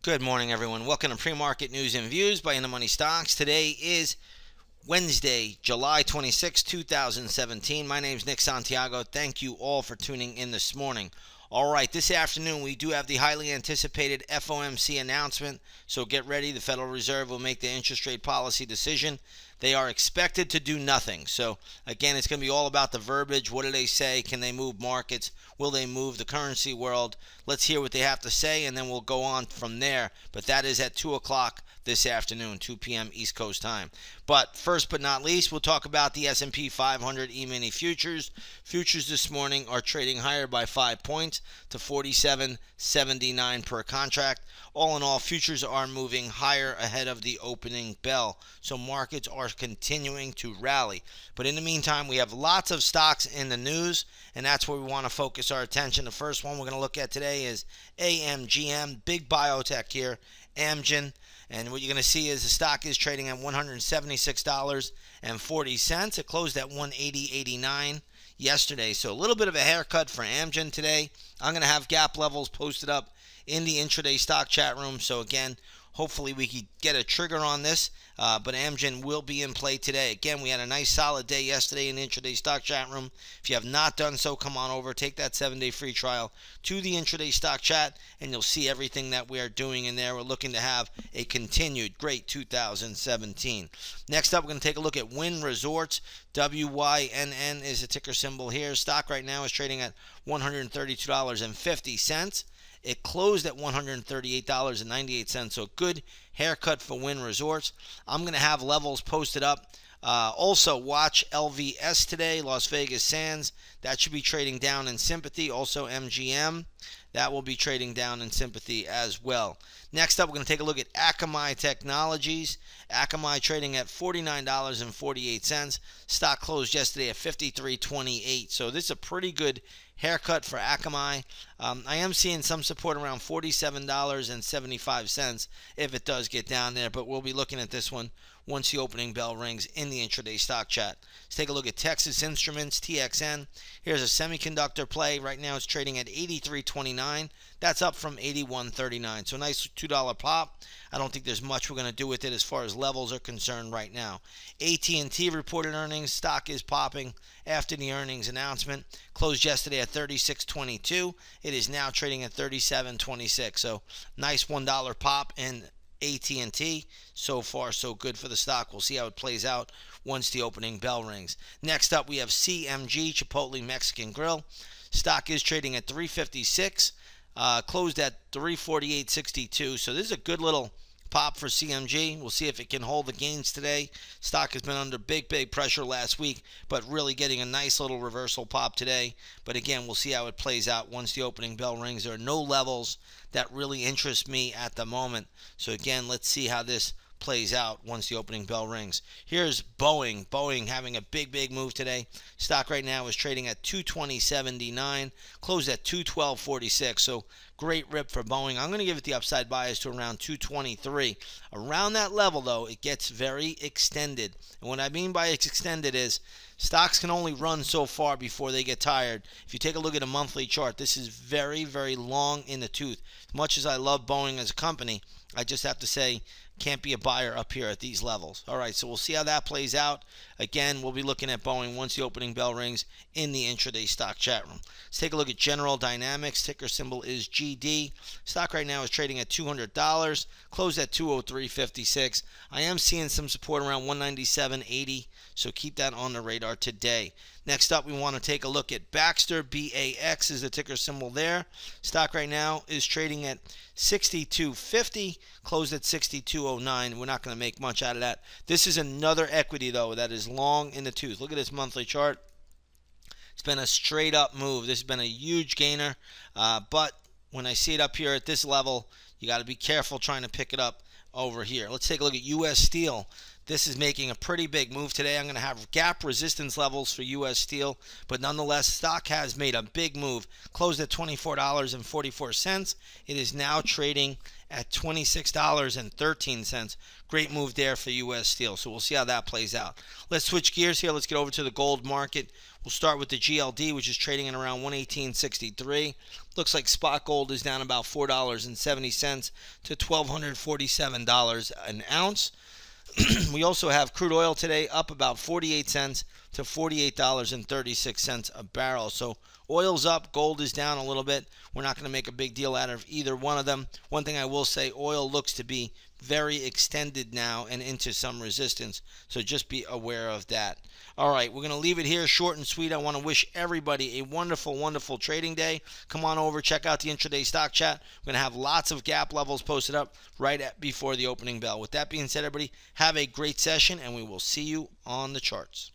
Good morning, everyone. Welcome to Pre-Market News and Views by InTheMoneyStocks. Today is Wednesday, July 26, 2017. My name is Nick Santiago. Thank you all for tuning in this morning. All right, this afternoon we do have the highly anticipated FOMC announcement, so get ready. The Federal Reserve will make the interest rate policy decision. They are expected to do nothing. So, again, it's going to be all about the verbiage. What do they say? Can they move markets? Will they move the currency world? Let's hear what they have to say, and then we'll go on from there. But that is at 2 o'clock this afternoon, 2 p.m. East Coast time. But first but not least, we'll talk about the S&P 500 E-mini futures. Futures this morning are trading higher by 5 points to 47.79 per contract. All in all, futures are moving higher ahead of the opening bell. So markets are continuing to rally. But in the meantime, we have lots of stocks in the news, and that's where we want to focus our attention. The first one we're going to look at today is AMGN, big biotech here, Amgen. And what you're going to see is the stock is trading at $176.40. It closed at $180.89 yesterday. So a little bit of a haircut for Amgen today. I'm going to have gap levels posted up in the intraday stock chat room. So again, hopefully we can get a trigger on this, but Amgen will be in play today. Again, we had a nice solid day yesterday in the intraday stock chat room. If you have not done so, come on over, take that 7-day free trial to the intraday stock chat, and you'll see everything that we are doing in there. We're looking to have a continued great 2017. Next up, we're going to take a look at WYNN Resorts. WYNN is the ticker symbol here. Stock right now is trading at $132.50. It closed at $138.98, so good haircut for WYNN Resorts. I'm going to have levels posted up. Also, watch LVS today, Las Vegas Sands. That should be trading down in sympathy. Also, MGM. That will be trading down in sympathy as well. Next up, we're going to take a look at Akamai Technologies. Akamai trading at $49.48. Stock closed yesterday at $53.28. So this is a pretty good haircut for Akamai. I am seeing some support around $47.75 if it does get down there, but we'll be looking at this one once the opening bell rings in the intraday stock chat. Let's take a look at Texas Instruments Txn. Here's a semiconductor play. Right now it's trading at $83.29. That's up from $81.39. So a nice $2 pop. I don't think there's much we're going to do with it as far as levels are concerned right now. AT&T reported earnings. Stock is popping after the earnings announcement. Closed yesterday at $36.22. It is now trading at $37.26. So nice $1 pop in AT&T. So far, so good for the stock. We'll see how it plays out once the opening bell rings. Next up, we have Cmg Chipotle Mexican Grill. Stock is trading at $356. Closed at $348.62. So this is a good little pop for CMG. We'll see if it can hold the gains today. Stock has been under big pressure last week, but really getting a nice little reversal pop today. But again, we'll see how it plays out once the opening bell rings. There are no levels that really interest me at the moment. So again, let's see how this plays out once the opening bell rings. Here's Boeing. Boeing having a big move today. Stock right now is trading at $220.79, closed at $212.46. So great rip for Boeing. I'm going to give it the upside bias to around $223. Around that level, though, it gets very extended. And what I mean by extended is stocks can only run so far before they get tired. If you take a look at a monthly chart, this is very long in the tooth. As much as I love Boeing as a company, I just have to say, can't be a buyer up here at these levels. All right, so we'll see how that plays out. Again, we'll be looking at Boeing once the opening bell rings in the intraday stock chat room. Let's take a look at General Dynamics. Ticker symbol is GD. Stock right now is trading at $200. Closed at $203.56. I am seeing some support around $197.80, so keep that on the radar today. Next up, we want to take a look at Baxter. BAX is the ticker symbol there. Stock right now is trading at $62.50, closed at $62.09. We're not going to make much out of that. This is another equity, though, that is long in the tooth. Look at this monthly chart. It's been a straight up move. This has been a huge gainer, but when I see it up here at this level, you got to be careful trying to pick it up over here. Let's take a look at U.S. Steel. This is making a pretty big move today. I'm going to have gap resistance levels for U.S. Steel, but nonetheless, stock has made a big move. Closed at $24.44. It is now trading at $26.13. Great move there for U.S. Steel. So we'll see how that plays out. Let's switch gears here. Let's get over to the gold market. We'll start with the GLD, which is trading at around 118.63. Looks like spot gold is down about $4.70 to $1,247 an ounce. We also have crude oil today up about 48 cents to $48.36 a barrel. So oil's up, gold is down a little bit. We're not going to make a big deal out of either one of them. One thing I will say, oil looks to be very extended now and into some resistance. So just be aware of that. All right, we're going to leave it here short and sweet. I want to wish everybody a wonderful, wonderful trading day. Come on over, check out the intraday stock chat. We're going to have lots of gap levels posted up right before the opening bell. With that being said, everybody, have a great session, and we will see you on the charts.